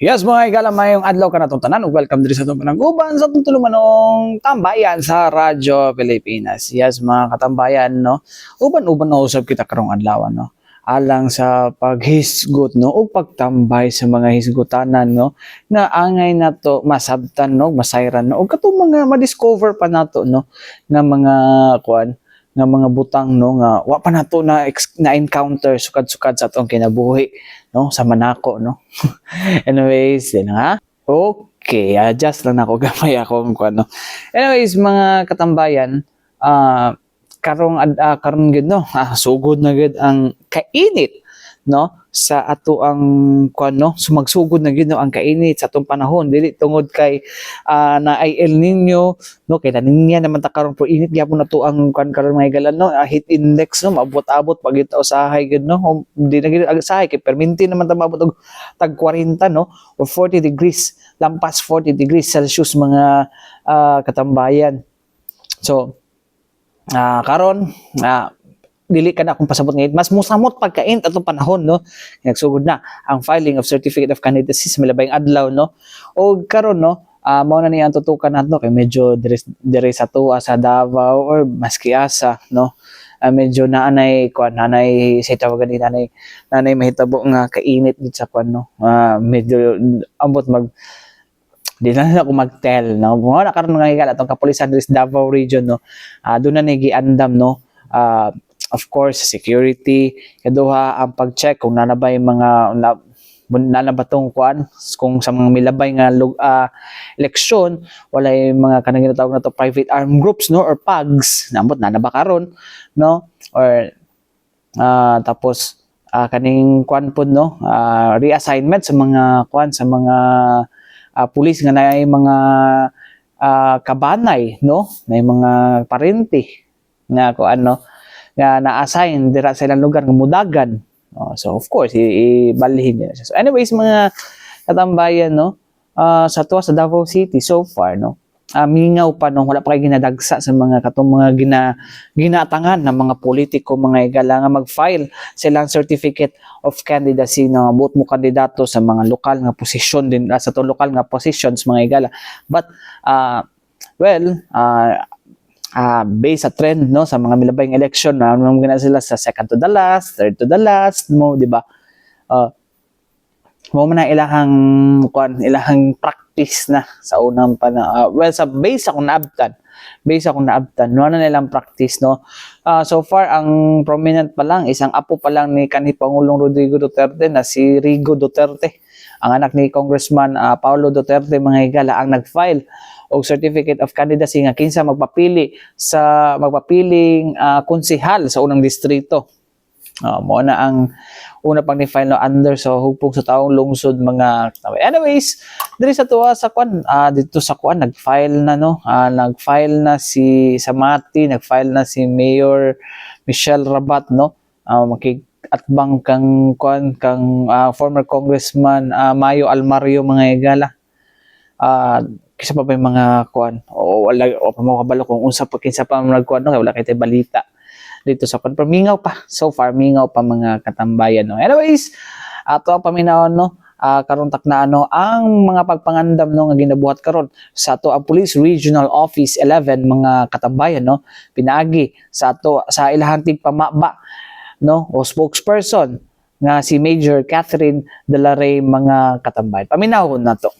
Yes, mga igalamay yung adlaw ka na itong tanan. Welcome din sa itong panangguban sa itong tulumanong tambayan sa Radyo Pilipinas. Yes, mga katambayan, no? Uban-uban na usap kita karong adlaw, no? Alang sa paghisgot, no? O pagtambay sa mga hisgotanan, no? Na angay na to masabtan, no? Masayran, no? O katong mga madiscover pa nato, no? Nga mga, kuan, nga mga butang, no? Nga wa pa nato na encounter sukad-sukad sa atong kinabuhi, no? Sa manako, no? Anyways, yun nga. Okay, adjust lang ako gamay ako kung ano. Anyways, mga katambayan, karon gid no, sugod na gid ang kainit no sa ato ang kuan no, sumagsugod na gid no ang kainit sa atong panahon dili tungod kay na ay El Nino no kay ninya naman ta karon pro init gyapon na to ang kuan karon mga galan no, heat index no maabot-abot pag ito usahay gid no, di na gid usahay kay perminti naman ta maabot og tag 40 no or 40 degrees lampas 40 degrees Celsius mga katambayan. So karon dili ka na akong pasabot ngayon. Mas musamot pagkain atong panahon, no? Nagsugod na ang filing of Certificate of Candidacy sa milabayng adlaw, no? O karon no, mao na niya ang tutukan nato kay medyo dire sa tuwa sa Davao or maski asa, no? Medyo naanay kuan nanay sa tawagan ni nanay mahitabo nga kainit gid sa kuan no. Medyo ambot di na ako mag-tell no. Mga nakaroon nga higala atong kapulisan diri sa Davao region no. Doon na giandam no. Of course, security, kaduha ang pag-check kung nanabay mga nanabatong kuan kung sa mga milabay nga eleksyon walay mga kanang ginatawag na to private armed groups no or PAGs nambot nanaba karon no or tapos kaning kuan pod no reassignment sa mga kuan sa mga pulis nga naay mga kabanay no may mga parente nga kuan no nga na-assign dira sa ilang lugar nga mudagan. So of course ibalhin niya siya. So anyways mga katambayan no sa tuwa sa Davao City so far no mingaw pa no wala pa kay ginadagsa sa mga katong mga ginatangan ng mga politiko mga igala nga mag-file silang certificate of candidacy na buot mo kandidato sa mga lokal nga posisyon din sa to lokal nga positions mga igala. But based sa trend no sa mga milabayng election na gina sila sa second to the last, third to the last mo di ba? Mo man ilahang ilahang practice na sa unang sa base akong naabtan no na nilang practice no. So far ang prominent pa lang isang apo pa lang ni kanhi Pangulong Rodrigo Duterte na si Rigo Duterte, ang anak ni Congressman Paulo Duterte mga higala ang nag-file o certificate of candidacy nga kinsa magpapiling konsehal sa unang distrito. Mo na ang una pang ni-file no under so hugpong sa taong lungsod mga anyways diri sa tuwa sa kuan dito sa kuan nag-file na no nag-file na si Samati, nag-file na si Mayor Michelle Rabat no atbang kang kuan former Congressman Mayo Almario mga higala. Kisa pa ba yung mga kuan o wala o pa mo kabalo kung unsa pa kinsa pa nagkuan no wala kay balita dito sa kuan pero mingaw pa so far mingaw pa mga katambayan no. Anyways ato ang paminawon no karon takna no ang mga pagpangandam no nga ginabuhat karon sa ato ang Police Regional Office 11 mga katambayan no pinaagi sa ato sa ilahang tigpamaba no o spokesperson nga si Major Catherine De La Rey mga katambayan. Paminawon nato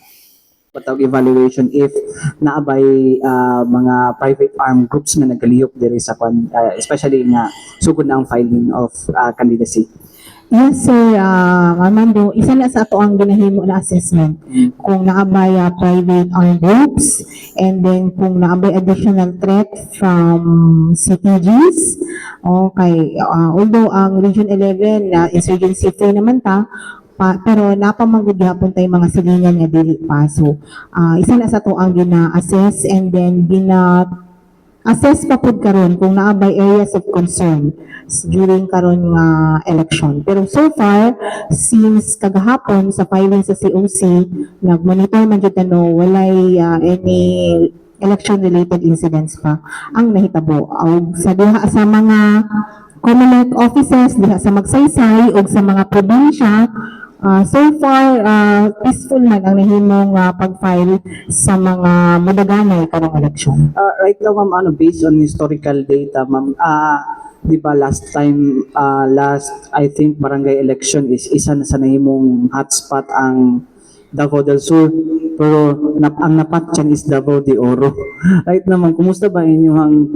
patawag evaluation if naabay mga private armed groups nga nagalihok diri sa especially nga sugod na ang filing of candidacy. Yes sir, Armando, isa na sa ato ang ginahimo na assessment kung naabay private armed groups and then kung naabay additional threat from CTGs. Okay, although ang Region 11 insurgency free naman ta, pero napamagod gyapon tay mga silingan nga dili pa. So isa na sa to ang gina-assess and then gina-assess pa pud karon kung naabay areas of concern during karon nga election. Pero so far since kagahapon sa filing sa COC nag-monitor man jud no walay any election related incidents pa ang nahitabo sa diha sa mga Commonwealth offices diha sa Magsaysay o sa mga probinsya So far, peaceful man ang nahimong pag-file sa mga mudaganay karong eleksyon. Right now, ma'am, based on historical data, ma'am, di ba last time, I think barangay election is isa na sa nahimong hotspot ang Davao del Sur, pero ang napatyan is Davao de Oro. Right naman, kumusta ba inyong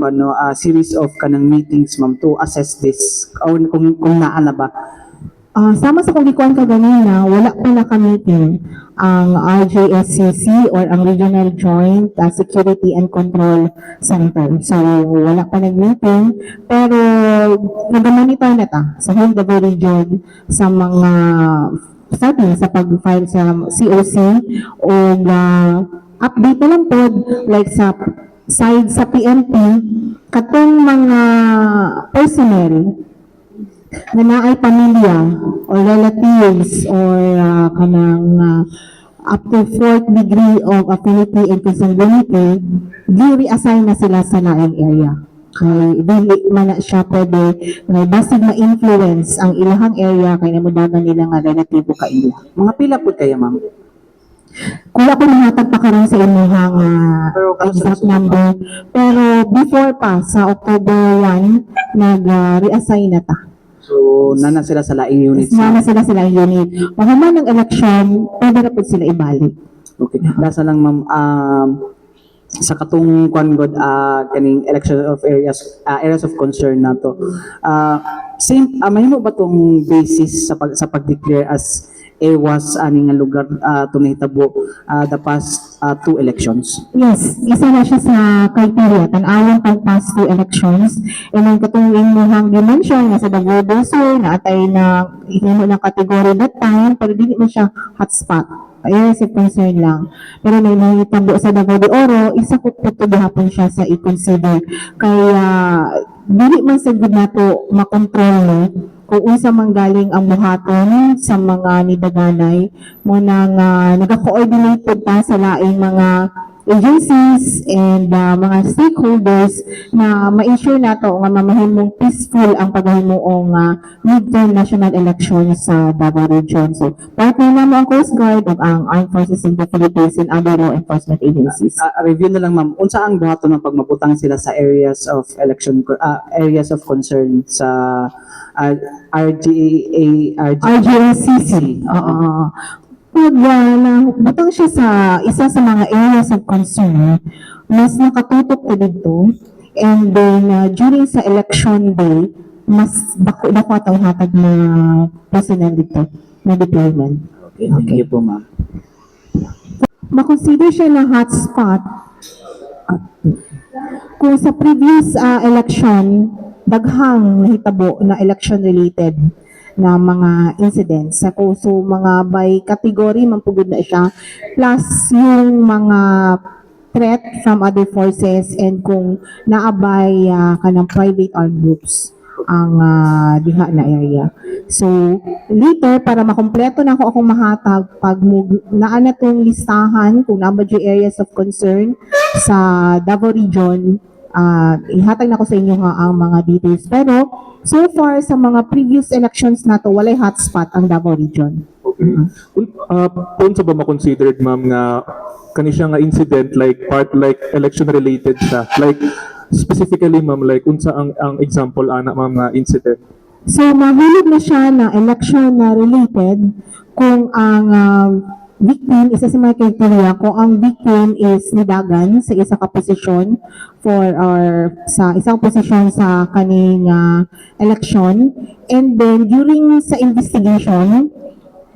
series of kanang meetings, ma'am, to assess this? O kung naa na ba? Sama sa kung ikuan ka ganina, wala pa naka-meeting ang RJSCC or ang Regional Joint Security and Control Center. So, wala pa nag-meeting, pero nag-monitor na ta sa whole Davao Region sa mga starting sa pag-file sa COC o update na lang po like sa side sa PNP katong mga personnel na naay pamilya or relatives or kanang up to 4th degree of affinity and consanguinity, di-reassign na sila sa naayang area. Kay dili man na siya pwede nga basig ma-influence ang ilahang area kay namudagan nila nga relatibo ka ila. Mga pila po kaya, ma'am? Kuya ko nahatag pa karon sa imuhang exact number. Pero before pa, sa October 1, nag-reassign na ta. So, nana sila sa laing units. Nama sila unit. Mahaman ng election, pwede na po sila ibalik. Okay. Lasa lang, ma'am, sa katong God kaning election of areas of concern nato. Same mahimo ba tong basis sa pag-declare as was ani nga lugar to nahitabo the past 2 elections? Yes, isa na siya sa criteria. Tan-awang pag-pass to elections. And then katong hang dimension nga sa Davao del Sur, na atay na ihimo ng kategory that time, pero dili man siya hotspot. Ayun sa concern lang. Pero may nahitabo sa Davao de Oro, isa ko po gihapon siya sa i-consider. Kaya dili man sa gud nato makontrol no kung unsa man galing ang buhaton sa mga nidaganay mo nang naga-coordinate pud ta sa laing mga agencies and mga stakeholders na ma-ensure nato nga mamahimong peaceful ang paghimuong midterm national election sa Davao Region. So, partner na mo ang Coast Guard ug ang Armed Forces of the Philippines and other law enforcement agencies. Review na lang, ma'am, unsa ang buhaton ng pagmabutang sila sa areas of election areas of concern sa RGSCC. Oo. Pag butang siya sa isa sa mga areas of concern, mas nakatutok ko dito. And then, during sa election day, mas dako atong hatag na personnel dito, na deployment. Okay, thank you po, ma'am. Makonsider siya na hotspot. Kung sa previous election, daghang nahitabo na election-related na mga incidents. So, mga by category, mampugod na siya. Plus, yung mga threat from other forces and kung naabay kanang private armed groups ang diha na area. So, later, para makompleto na ako akong mahatag, pag naan na itong listahan, kung naabay yung areas of concern sa Davao Region, ihatag na ko sa inyo ang mga details. Pero, so far, sa mga previous elections na to, walay hotspot ang Davao Region. Okay. Unsa ba ma-considered, ma'am, nga kani siya nga incident like part like election related siya? Like specifically, ma'am, like unsa ang example ana, ma'am, nga incident? So, mahulog na siya na election na related kung ang victim, isa sa mga criteria, kung ang victim is nidagan sa isa ka posisyon sa isang posisyon sa kaning election, and then during sa investigation,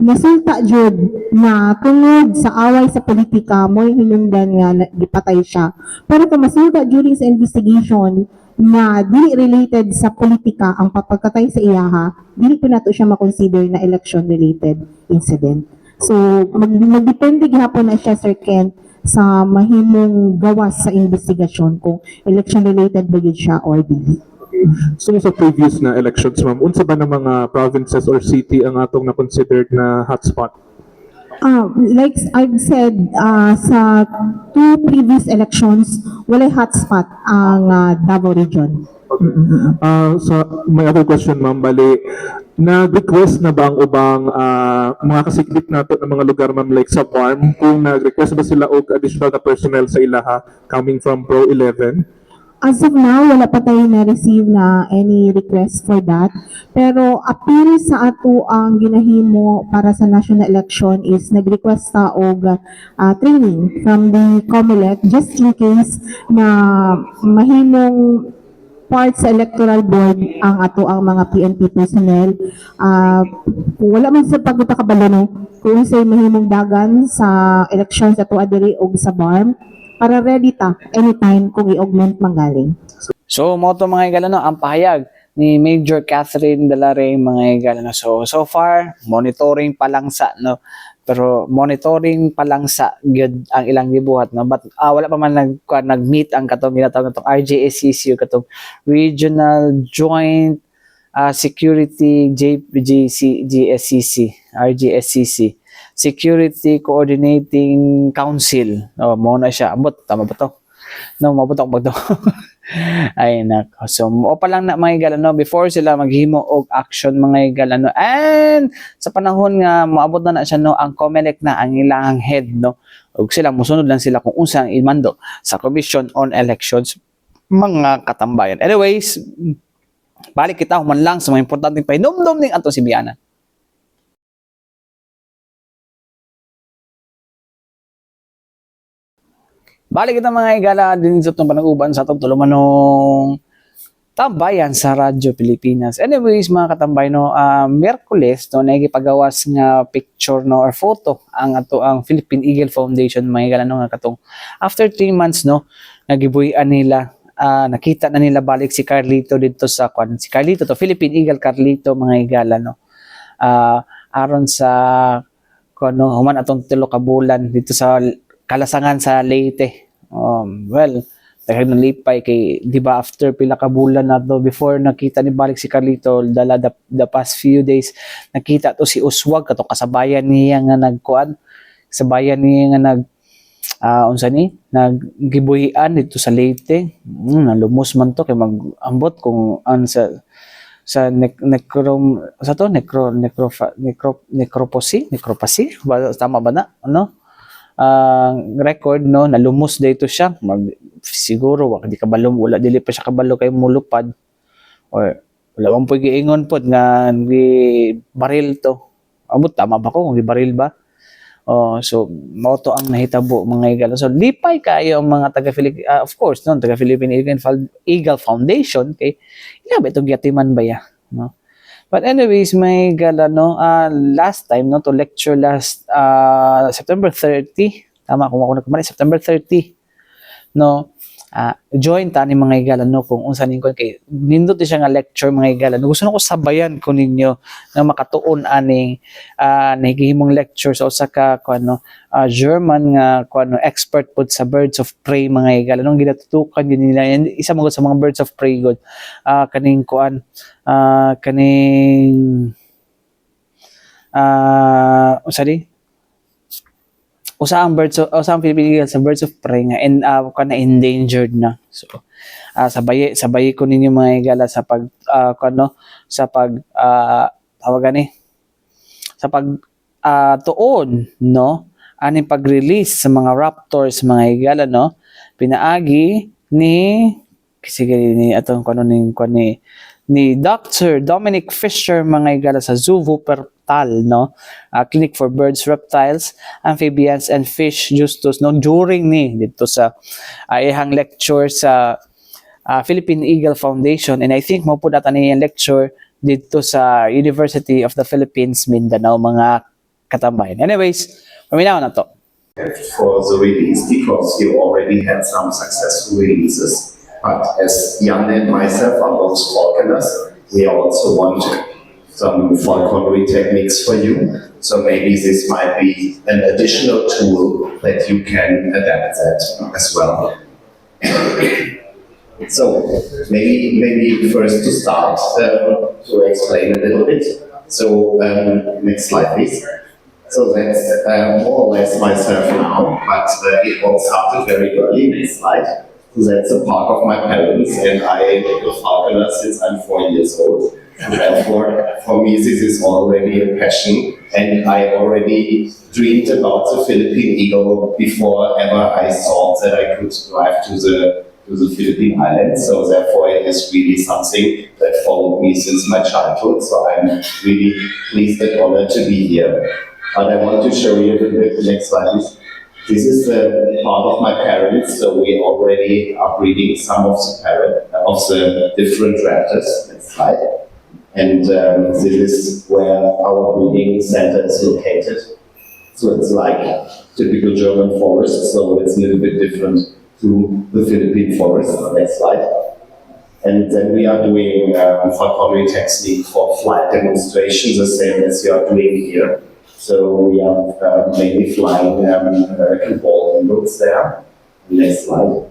nasulta jud na tungod sa away sa politika mo hinungdan nga gipatay siya. Pero kung masulta during sa investigation na dili related sa politika ang papagkatay sa iyaha, dili ko nato siya makonsider na election related incident. So, magdepende gihapon na siya, Sir Ken, sa mahimong gawas sa investigasyon kung election-related ba yun siya or dili. So sa previous na elections, ma'am, unsa ba ng mga provinces or city ang atong na-considered na hotspot? Like I've said, sa two previous elections, walay hotspot ang Davao Region. May other question, ma'am. Bali, nag-request na ba ang ubang mga kasiklit nato ng mga lugar, ma'am, like sa farm, kung nag-request ba sila og additional na personnel sa ilaha coming from Pro 11? As of now, wala pa tayo na-receive na any request for that. Pero appeal sa ato ang ginahimo para sa national election is nag-request ta og training from the COMELEC just in case na mahimong part sa electoral board ang ato ang mga PNP personnel. Kung wala man sa pagbuta kabalo no, kung say mahimong dagan sa election sa tuwa diri og sa BARM, para ready ta anytime kung i-augment manggaling. So, mo to mga igalano, ang pahayag ni Major Catherine Dalare mga igalano. So far, monitoring pa lang sa, no? Pero monitoring pa lang sa good ang ilang gibuhat, no? But wala pa man nag-meet ang katong ginatawag natong RJSCC o katong Regional Joint Security GSCC, RJSCC. Security Coordinating Council. Mo na siya. Abot, tama ba to? No, mabutok ba to? Ay, nako. So, o pa lang na mga igalano, before sila maghimo og action mga igalano. And sa panahon nga, maabot na siya, no, ang COMELEC na ang ilang head, no? Og sila, musunod lang sila kung unsang imando sa Commission on Elections, mga katambayan. Anyways, balik kita human lang sa mga importanteng pahinumdum ning ato si Biana. Balik kita mga igala din sa itong panag-uban sa itong tulumanong Tambayan sa Radyo Pilipinas. Anyways, mga katambayan, no, Miyerkules, no, nagipagawas nga picture, no, or photo ang ato ang Philippine Eagle Foundation, mga igala, no, nga katong after 3 months, no, nagibuyan nila, nakita na nila balik si Carlito dito sa si Carlito to, Philippine Eagle Carlito, mga igala, no. Aron sa human atong 3 ka bulan dito sa Kalasangan sa Leyte. Well, dahil nalipay kay, di ba, after pila ka bulan na to, before nakita ni balik si Carlito, the past few days, nakita to si Uswag, katong kasabayan niya nga nagkuan, kasabayan niya nga naggibuhian dito sa Leyte. Nalumos man to, kay mag-ambot kung necropsy, tama ba na, ano? Record, no, nalumos dito siya, siguro di kabalo, wala dili pa siya kabalo kay mulupad, or wala bang pag-iingon pod nga di baril to. Abot, tama ba ko kung di baril ba? So mao to ang nahitabo mga igala. So lipay kayo ang mga taga Philippine, of course, no, taga Philippine Eagle Foundation kay ba itong yatiman ba ya, no? But anyways, may gala, no, last time, no, to lecture last September 30, tama kung ako nagkamali, September 30, no, join ta ni mga igala, no, kung unsa ning kon kay nindot siya nga lecture mga igala, no, gusto nako sabayan ko ninyo nga makatuon aning nahigihimong lecture sa usa ka German nga expert pud sa birds of prey mga igala, nung ginatutukan yun nila, isa mo sa mga birds of prey god, kaning usang Philippine Eagle sa birds of prey nga and endangered na. So sabay ko ninyo mga igala sa tuon, no, aning pag-release sa mga Raptors mga igala, no, pinaagi ni Dr. Dominic Fisher mga igala sa Zoo Wuppertal, no, Clinic for Birds, Reptiles, Amphibians and Fish Justus, no, during dito sa ihang lecture sa Philippine Eagle Foundation, and I think mo po data ni lecture dito sa University of the Philippines Mindanao mga katambayan. Anyways, paminaw na to. For the release, because you already had some successful releases. But as Jan and myself are both falconers, we also want some falconry techniques for you. So maybe this might be an additional tool that you can adapt that as well. So maybe first to start to explain a little bit. So next slide, please. So that's more or less myself now, but it all started very early. Next slide. So that's a part of my parents, and I am a falconer since I'm 4 years old. And therefore, for me, this is already a passion, and I already dreamed about the Philippine eagle before ever I thought that I could drive to the Philippine Islands. So therefore, it is really something that followed me since my childhood. So I'm really pleased and honored to be here. But I want to show you a little bit. Next slide, please. This is the part of my parents, so we already are breeding some of the different raptors. Next slide. And this is where our breeding center is located. So it's like typical German forest, so it's a little bit different to the Philippine forest. Next slide. And then we are doing falconry technique for flight demonstrations, the same as you are doing here. So we are mainly flying American bald eagles there. Next slide.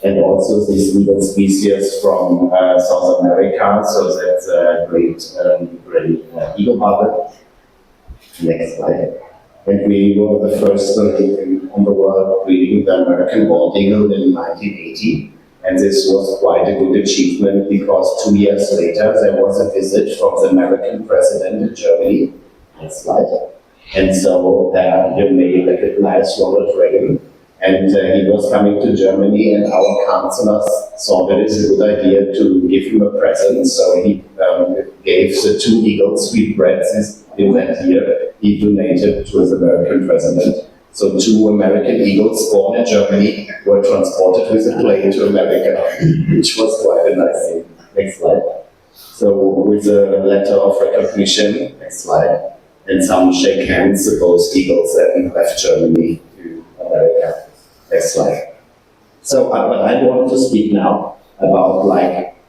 And also this eagle species from South America, so that's a great eagle bubble. Next slide. And we were the first on the world breeding the American bald eagle in 1980. And this was quite a good achievement because 2 years later there was a visit from the American president in Germany. Next slide. And so you may recognize Ronald Reagan. And he was coming to Germany, and our counselors thought it is a good idea to give him a present. So he gave the 2 eagles we bred in that year, he donated to his American president. So 2 American eagles born in Germany were transported with a plane to America, which was quite a nice thing. Next slide. So with a letter of recognition, next slide, and some shake hands, the both eagles then left Germany to America. Next slide. So I want to speak now about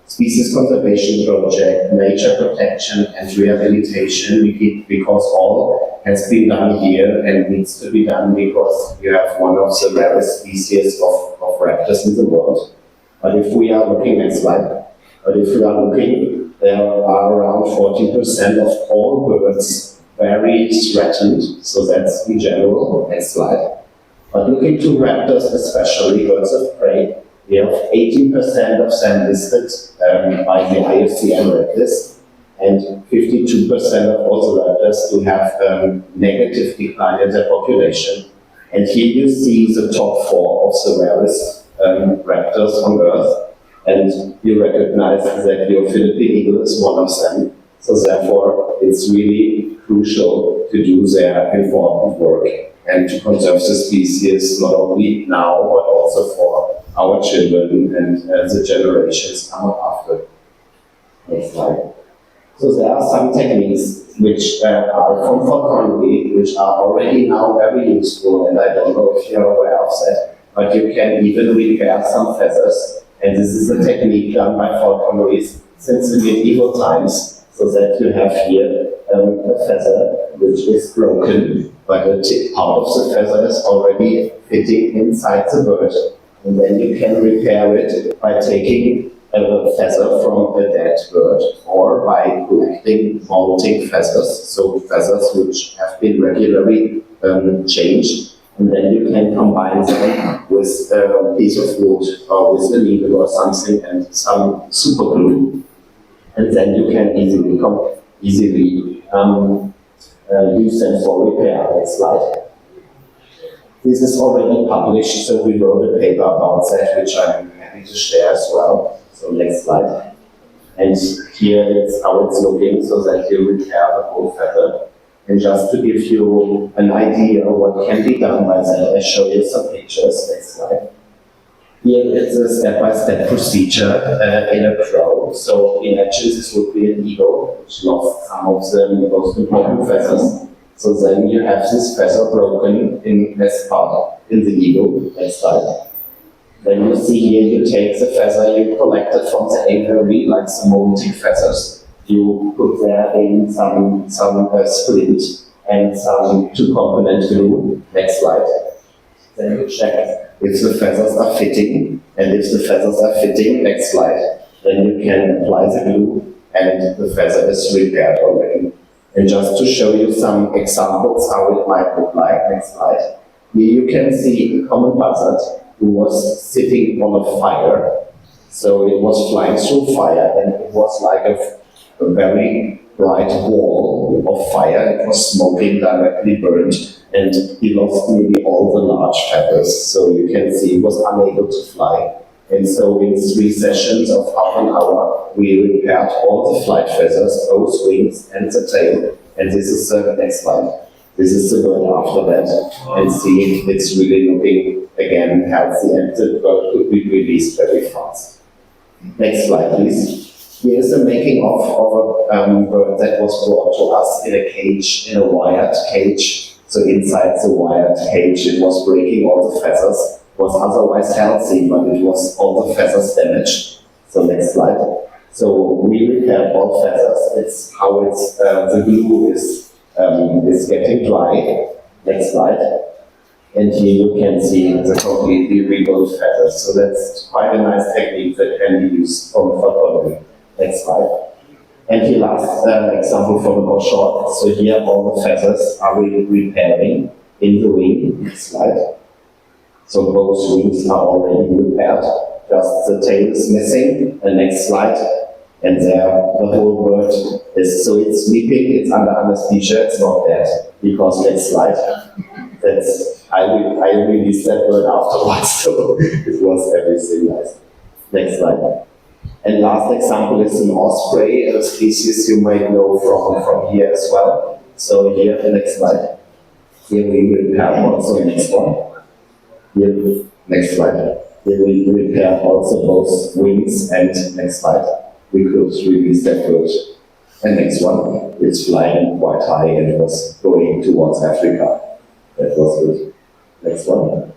species conservation project, nature protection and rehabilitation, because all has been done here and needs to be done because you have one of the rarest species of raptors in the world. But if we are looking, next slide, there are around 40% of all birds very threatened, so that's in general. Next slide. But looking to raptors, especially birds of prey, we have 18% of them listed by the IUCN Red List, and 52% of all the raptors do have negative decline in their population. And here you see the top 4 of the rarest raptors on Earth, and you recognize that your Philippine eagle is one of them. So therefore, it's really crucial to do their important work and to conserve the species not only now, but also for our children and the generations coming after. Next slide. So there are some techniques which are from Falconry, which are already now very useful, and I don't know if you're aware of that, but you can even repair some feathers. And this is a technique done by Falconry since the medieval times, so that you have here a feather which is broken, but the tip part of the feather is already fitting inside the bird. And then you can repair it by taking a feather from a dead bird or by collecting molting feathers, so feathers which have been regularly changed. And then you can combine them with a piece of wood or with a needle or something and some super glue. And then you can easily use them for repair. Next slide. This is already published, so we wrote a paper about that, which I'm happy to share as well. So next slide. And here it's how it's looking, so that you repair the whole feather. And just to give you an idea of what can be done by that, I show you some pictures. Next slide. Here it's a step-by-step procedure in a crow. So imagine this would be an eagle, which lost some of the most important feathers. So then you have this feather broken in as part in the eagle. Next slide. Then you see here you take the feather you collected from the aviary, like the molting feathers. You put there in some splint and some 2-component glue. Next slide. Then you check if the feathers are fitting, and if the feathers are fitting, next slide, then you can apply the glue and the feather is repaired already. And just to show you some examples how it might look like, next slide. Here you can see a common buzzard who was sitting on a fire. So it was flying through fire, and it was like a very bright wall of fire. It was smoking, directly burned, and he lost nearly all the large feathers. So you can see he was unable to fly. And so in 3 sessions of half an hour, we repaired all the flight feathers, both wings and the tail. And this is the next slide. This is the bird after that. And see, it's really looking, again, healthy, and the bird could be released very fast. Next slide, please. Here is the making of a bird that was brought to us in a cage, in a wired cage. So inside the wired cage, it was breaking all the feathers. Was otherwise healthy, but it was all the feathers damaged. So next slide. So we repaired all feathers. It's how it's the glue is getting dry. Next slide. And here you can see the completely rebuilt feathers. So that's quite a nice technique that can be used from Falconry. Next slide. And here last example from the short. So here all the feathers are repairing in the wing. Next slide. So both wings are already repaired. Just the tail is missing. The next slide. And there the whole bird is, so it's sleeping, it's under anesthesia, it's not dead. Because next slide. I released that bird afterwards, so it was everything nice. Next slide. And last example is an osprey, a species you might know from here as well. So here, the next slide. Here we repair also next one. Here, next slide. Here we repair also both wings, and next slide. We could release that bird. And next one, it's flying quite high and was going towards Africa. That was good. Next one.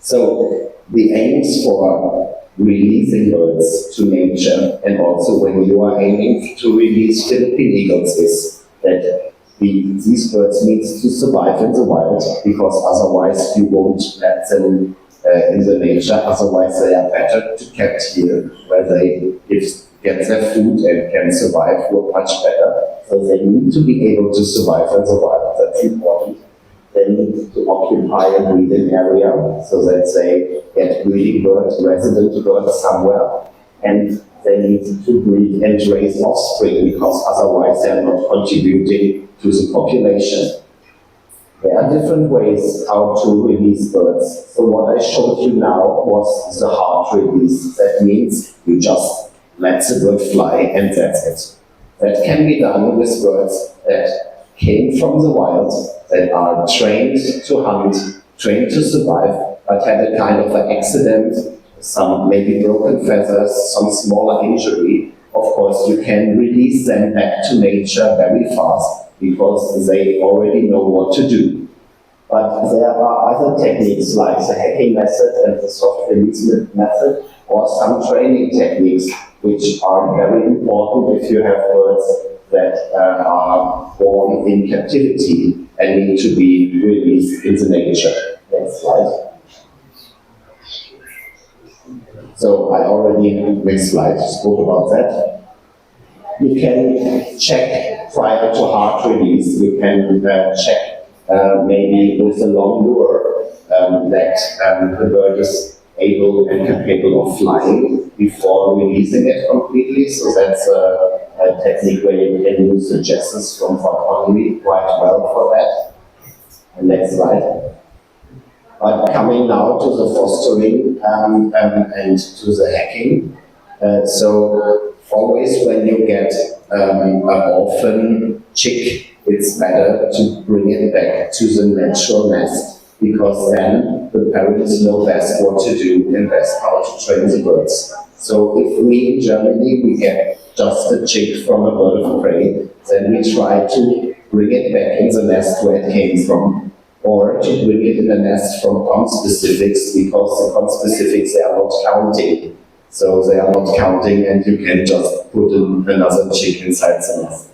So the aims for releasing birds to nature, and also when you are aiming to release Philippine eagles, is that these birds need to survive in the wild, because otherwise you won't let them in the nature. Otherwise they are better to kept here, where they get their food and can survive much better. So they need to be able to survive in the wild. That's important. They need to occupy a breeding area so that they get breeding birds, resident birds somewhere, and they need to breed and raise offspring, because otherwise they are not contributing to the population. There are different ways how to release birds. So what I showed you now was the hard release. That means you just let the bird fly and that's it. That can be done with birds that came from the wild, that are trained to hunt, trained to survive, but had a kind of an accident, some maybe broken feathers, some smaller injury. Of course, you can release them back to nature very fast, because they already know what to do. But there are other techniques like the hacking method and the soft release method, or some training techniques which are very important if you have birds that are born in captivity and need to be released into nature. Next slide. So I already, next slide, spoke about that. You can check prior to hard release. You can check maybe with a long lure that the bird is able and capable of flying before releasing it completely. So that's a technique where you can use the suggestions from Falconry quite well for that. And next slide. But coming now to the fostering and to the hacking. So always when you get an orphan chick, it's better to bring it back to the natural nest, because then the parents know best what to do and best how to train the birds. So if we in Germany, we get just a chick from a bird of prey, then we try to bring it back in the nest where it came from, or to bring it in a nest from conspecifics, because the conspecifics, they are not counting. So they are not counting, and you can just put another chick inside the nest.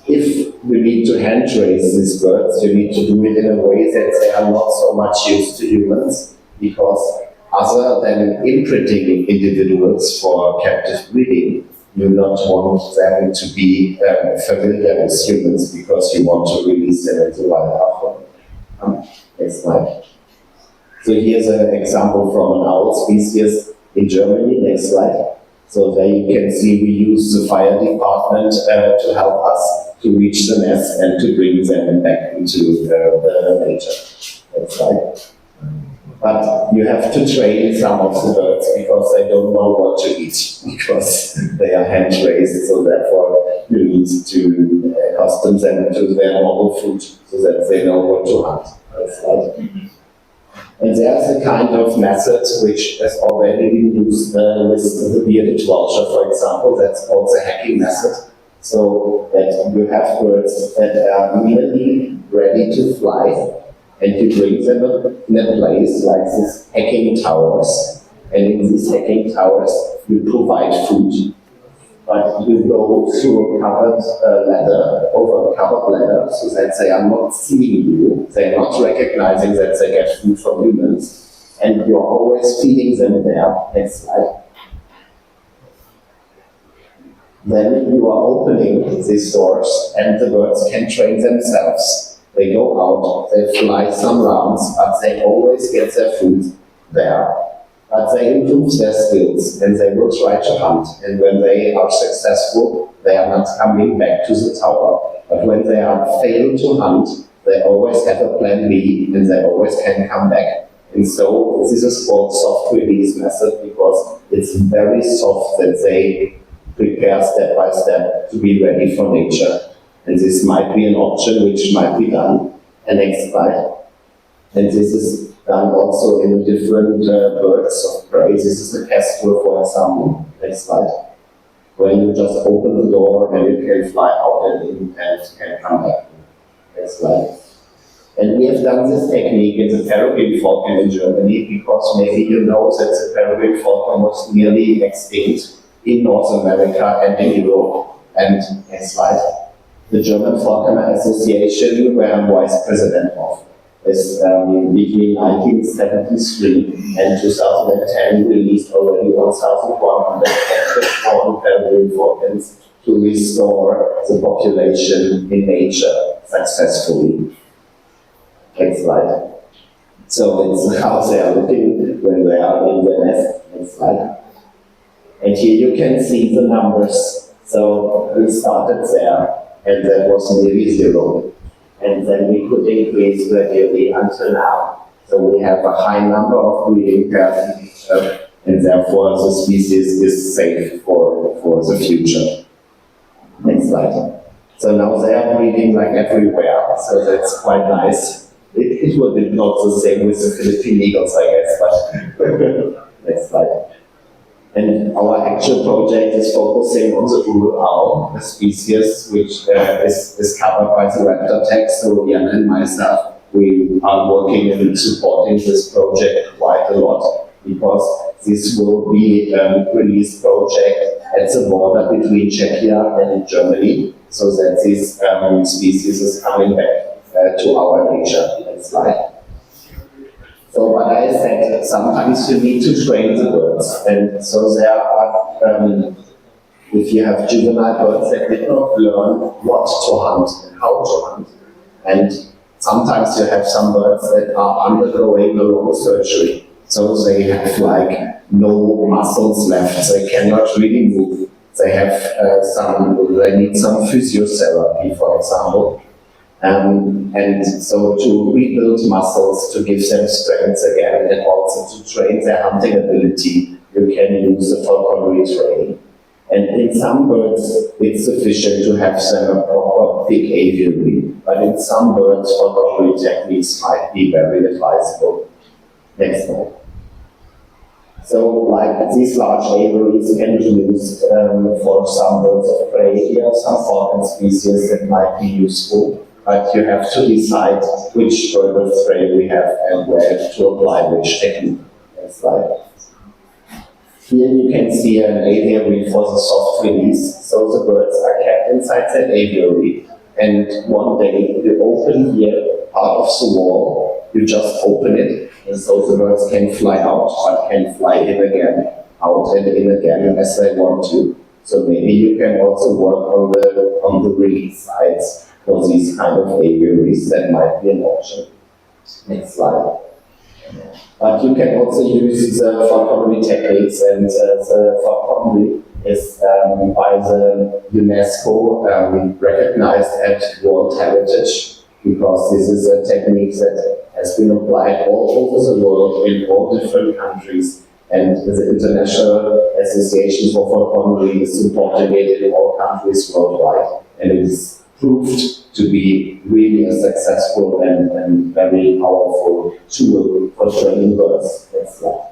If we need to hand raise these birds, you need to do it in a way that they are not so much used to humans, because other than imprinting individuals for captive breeding, you not want them to be familiar with humans because you want to release them into wild after. Next slide. So here's an example from an owl species in Germany. Next slide. So there you can see we use the fire department to help us to reach the nest and to bring them back into the nature. Next slide. But you have to train some of the birds because they don't know what to eat because they are hand-raised, so therefore you need to accustom them to their normal food so that they know what to hunt. Next slide. And there's a kind of method which has already been used with the bearded vulture, for example. That's called the hacking method. So that you have birds that are nearly ready to fly, and you bring them in a place like these hacking towers. And in these hacking towers, you provide food. But you go through a covered ladder, over a covered ladder, so that they are not seeing you, they are not recognizing that they get food from humans, and you're always feeding them there. Next slide. Then you are opening these doors, and the birds can train themselves. They go out, they fly some rounds, but they always get their food there. But they improve their skills and they will try to hunt. And when they are successful, they are not coming back to the tower. But when they are failed to hunt, they always have a plan B and they always can come back. And so this is called soft release method because it's very soft that they prepare step by step to be ready for nature. And this might be an option which might be done. And next slide. And this is done also in different birds of prey. This is a kestrel, for example. Next slide. Where you just open the door and it can fly out and in and can come back. Next slide. And we have done this technique in the peregrine falcon in Germany because maybe you know that the peregrine falcon was nearly extinct in North America and in Europe. And next slide. The German Falconer Association, where I'm vice president of, is between 1973 and 2010 released already 1,100 peregrine falcons to restore the population in nature successfully. Next slide. So it's how they are looking when they are in the nest. Next slide. And here you can see the numbers. So we started there, and that was nearly 0. And then we could increase gradually until now. So we have a high number of breeding pairs in nature, and therefore the species is safe for the future. Next slide. So now they are breeding like everywhere, so that's quite nice. It will be not the same with the Philippine eagles, I guess, but next slide. And our actual project is focusing on the Uru owl, a species which is covered by the Raptor tag. So Jan and myself, we are working and supporting this project quite a lot because this will be a release project at the border between Czechia and Germany, so that this species is coming back to our nature. Next slide. So what I said, sometimes you need to train the birds, and so there are, if you have juvenile birds that did not learn what to hunt and how to hunt, and sometimes you have some birds that are undergoing a long surgery, so they have like no muscles left, they cannot really move, they have they need some physiotherapy, for example. And so to rebuild muscles, to give them strength again, and also to train their hunting ability, you can use the falconry training. And in some birds, it's sufficient to have them a proper thick aviary, but in some birds, falconry techniques might be very advisable. Next slide. So, like these large aviaries can be used for some birds of prey. Here are some falcon species that might be useful. But you have to decide which bird of prey we have and where to apply which technique. Next slide. Here you can see an aviary for the soft release. So the birds are kept inside that aviary. And one day you open here part of the wall, you just open it, and so the birds can fly out, but can fly in again, out and in again as they want to. So maybe you can also work on the release sides for these kind of aviaries. That might be an option. Next slide. But you can also use the Falconry techniques, and the Falconry is by the UNESCO recognized as World Heritage, because this is a technique that has been applied all over the world in all different countries, and the International Association for Falconry is supporting it in all countries worldwide, and it is proved to be really a successful and very powerful tool for training birds. Next slide.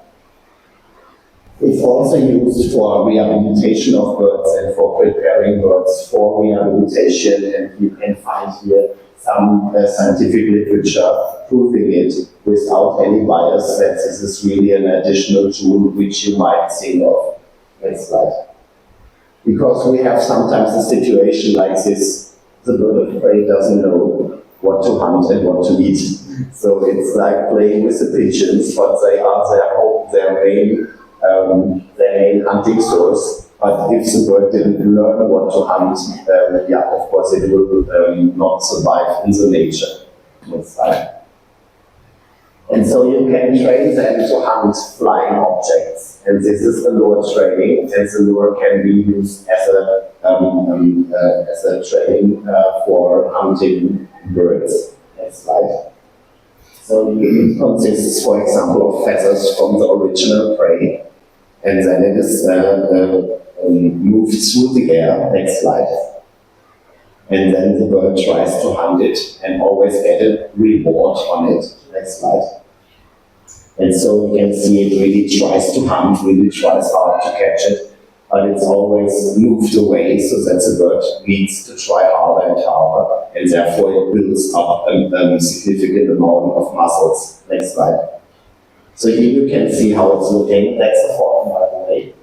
It's also used for rehabilitation of birds and for preparing birds for rehabilitation, and you can find here some scientific literature proving it without any bias that this is really an additional tool which you might think of. Next slide. Because we have sometimes a situation like this, the bird of prey doesn't know what to hunt and what to eat. So it's like playing with the pigeons, but they are their main hunting source. But if the bird didn't learn what to hunt, of course it will not survive in the nature. Next slide. And so you can train them to hunt flying objects. And this is the lure training, and the lure can be used as a training for hunting birds. Next slide. So it consists, for example, of feathers from the original prey, and then it is moved through the air. Next slide. And then the bird tries to hunt it and always get a reward on it. Next slide. And so you can see it really tries to hunt, really tries hard to catch it, but it's always moved away so that the bird needs to try harder and harder, and therefore it builds up a significant amount of muscles. Next slide. So here you can see how it's looking. That's a falcon, by the way.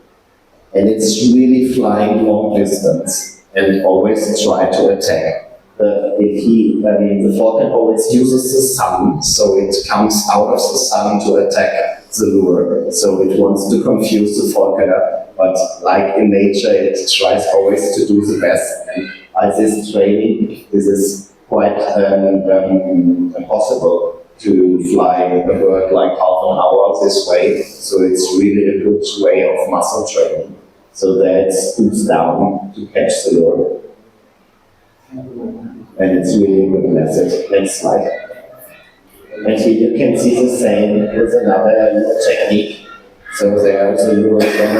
And it's really flying long distance and always try to attack. The falcon always uses the sun, so it comes out of the sun to attack the lure. So it wants to confuse the falconer, but like in nature, it tries always to do the best. And by this training, this is quite possible to fly a bird like half an hour this way. So it's really a good way of muscle training. So that scoots down to catch the lure. And it's really a good method. Next slide. And here you can see the same with another technique. So there's a lure from a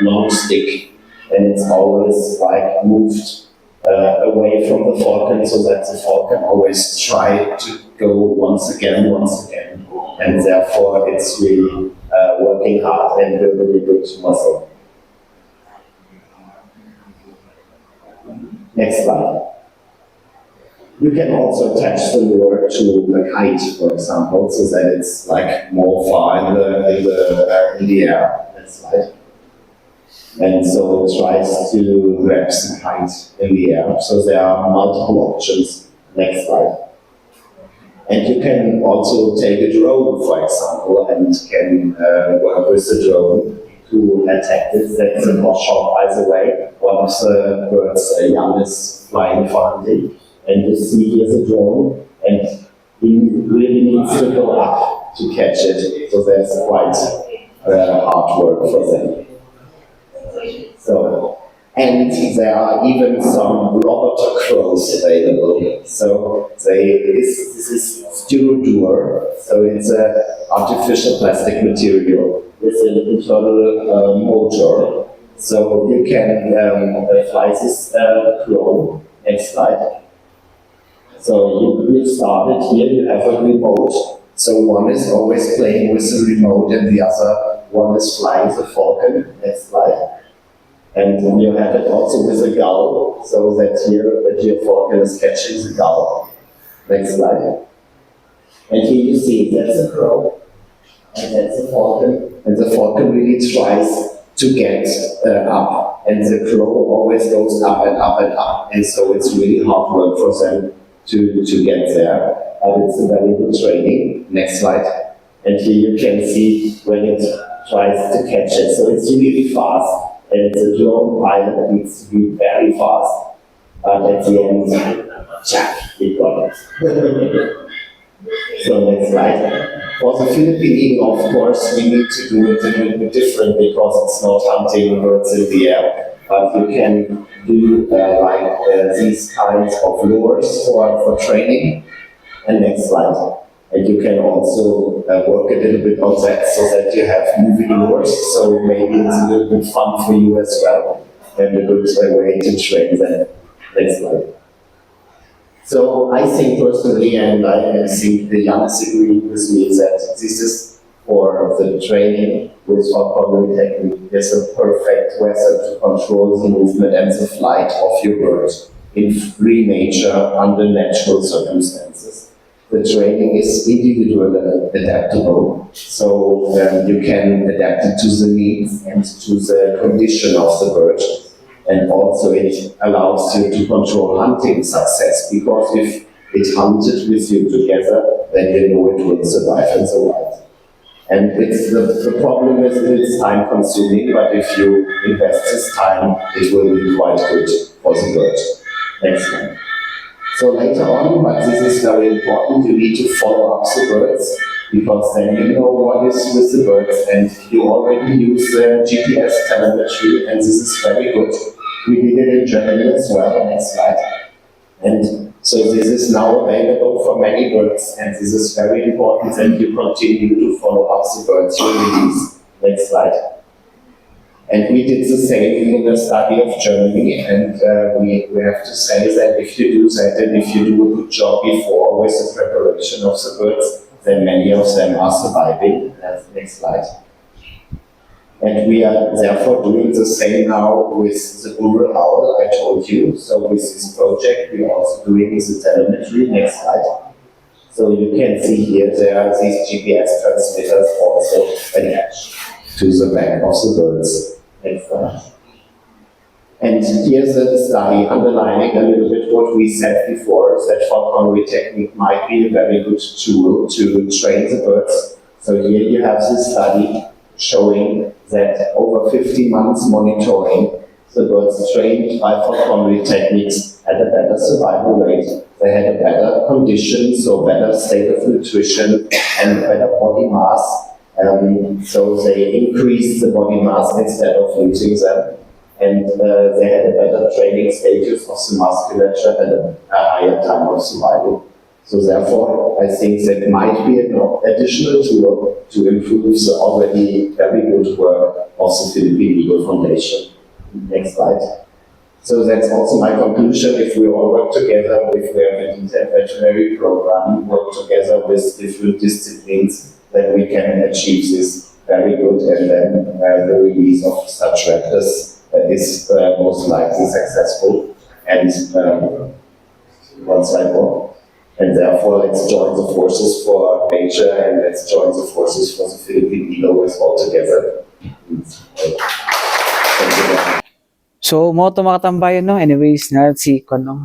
long stick, and it's always like moved away from the falcon, so that the falcon always try to go once again, and therefore it's really working hard and building a good muscle. Next slide. You can also attach the lure to a kite, for example, so that it's like more far in the air. Next slide. And so it tries to grab the kite in the air. So there are multiple options. Next slide. And you can also take a drone, for example, and can work with the drone to attack this. That's a hot shot, by the way. One of the birds' young is flying for hunting. And you see here's a drone, and he really needs to go up to catch it. So that's quite hard work for them. So, and there are even some Raptor crows available. So this is Styrodur, so it's an artificial plastic material with an internal motor. So you can fly this crow. Next slide. So you started here, you have a remote. So one is always playing with the remote and the other one is flying the falcon. Next slide. And you have it also with a gull, so that your falcon is catching the gull. Next slide. And here you see that's a crow, and that's a falcon. And the falcon really tries to get up, and the crow always goes up and up and up. And so it's really hard work for them to get there, but it's a very good training. Next slide. And here you can see when it tries to catch it. So it's really fast, and the drone pilot needs to be very fast. But at the end, check, it got it. So next slide. For the Philippine eagle, of course, we need to do it a little bit different because it's not hunting birds in the air. But you can do these kinds of lures for training. And next slide. And you can also work a little bit on that so that you have moving lures. So maybe it's a little bit fun for you as well. And a good way to train them. Next slide. So I think personally, and I think the youngest agree with me, that this is for the training with falconry technique is a perfect method to control the movement and the flight of your bird in free nature under natural circumstances. The training is individual and adaptable, so you can adapt it to the needs and to the condition of the bird. And also it allows you to control hunting success, because if it hunted with you together, then you know it will survive in the wild. And the problem is it's time consuming, but if you invest this time, it will be quite good for the bird. Next one. So later on, but this is very important, you need to follow up the birds, because then you know what is with the birds, and you already use the GPS telemetry, and this is very good. We did it in Germany as well. Next slide. And so this is now available for many birds, and this is very important that you continue to follow up the birds you release. Next slide. And we did the same in the study of Germany, and we have to say that if you do that, and if you do a good job before with the preparation of the birds, then many of them are surviving. Next slide. And we are therefore doing the same now with the rural owl I told you. So with this project, we are also doing the telemetry. Next slide. So you can see here there are these GPS transmitters also attached to the back of the birds. Next slide. And here's the study underlining a little bit what we said before, that falconry technique might be a very good tool to train the birds. So here you have this study showing that over 50 months monitoring, the birds trained by falconry techniques had a better survival rate. They had a better condition, so better state of nutrition and better body mass. So they increased the body mass instead of losing them. And they had a better training status of the musculature and a higher time of survival. So therefore, I think that might be an additional tool to improve the already very good work of the Philippine Eagle Foundation. Next slide. So that's also my conclusion. If we all work together, if we have a detailed veterinary program, work together with different disciplines, then we can achieve this very good, and then the release of such raptors is most likely successful. And one slide more. And therefore, let's join the forces for nature, and let's join the forces for the Philippine Eagle all together. Thank you. So mo to mga tambayan, no, anyways na si kono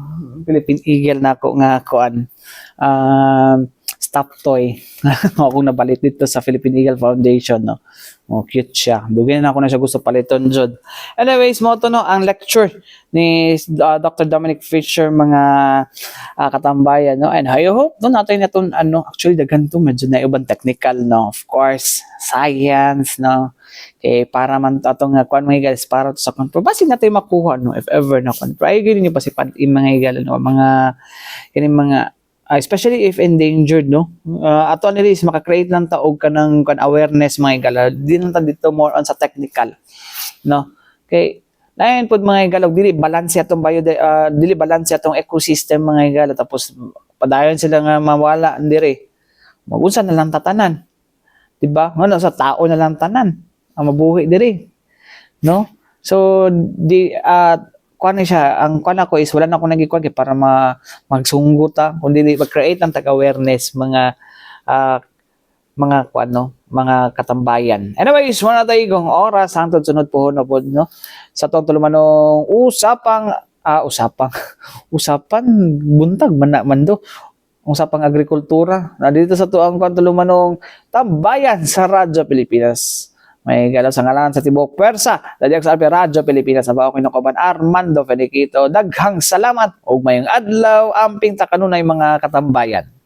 Philippine Eagle na ako nga kuan stop toy ako nabalit dito sa Philippine Eagle Foundation, no. Oh, cute siya. Dugay na ako na siya gusto paliton jud. Anyways, mo to no ang lecture ni Dr. Dominic Fisher, mga katambayan, no. And I hope no natin naton actually daghan to medyo na ibang technical, no. Of course, science, no. Para man atong kuan mga guys, para to sa control basi natin makuha, no, if ever na control ay gini ni basi pan mga igal, no, mga kini mga especially if endangered, no. Ato ni is maka-create lang ta og kanang awareness mga igala. Di lang ta dito more on sa technical, no. Okay, lain pud mga igala, dili balance atong dili balance atong ecosystem mga igala, tapos padayon sila nga mawala dire. Magunsa na lang tatanan. Diba? Ano sa tao na lang tanan ang mabuhi dire, no. So di kuan siya, ang kuan ako is wala na ako nagikuan kay para magsunggot kundi mag-create ng tag-awareness mga kuan, no, mga katambayan. Anyways, wala tayo igong oras hangtod sunod po na pod, no, sa tong tulumanong usapan buntag man do usapang agrikultura na dito sa tuang kuan tulumanong Tambayan sa Radyo Pilipinas. May galaw sa ngalan sa Tibok Pwersa. Dadyak sa Alpe Radyo Pilipinas sa Bawa Kinukuban Armando Feniquito. Daghang salamat ug mayong adlaw amping takanunay mga katambayan.